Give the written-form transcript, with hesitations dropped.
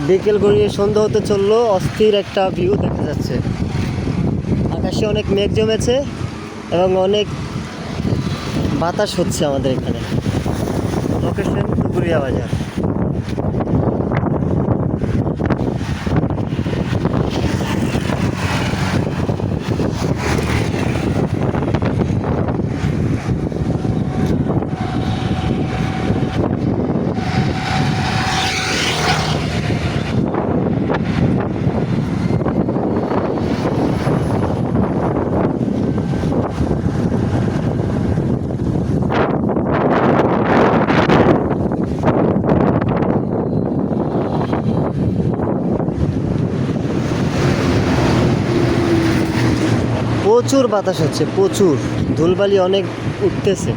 বিকেল গড়িয়ে সন্ধ্যা হতে চললো, অস্থির একটা ভিউ দেখা যাচ্ছে। আকাশে অনেক মেঘ জমেছে এবং অনেক বাতাস হচ্ছে আমাদের এখানে। লোকেশন টুকুরিয়া বাজার। প্রচুর বাতাস হচ্ছে, প্রচুর ধুলবালি অনেক উঠতেছে।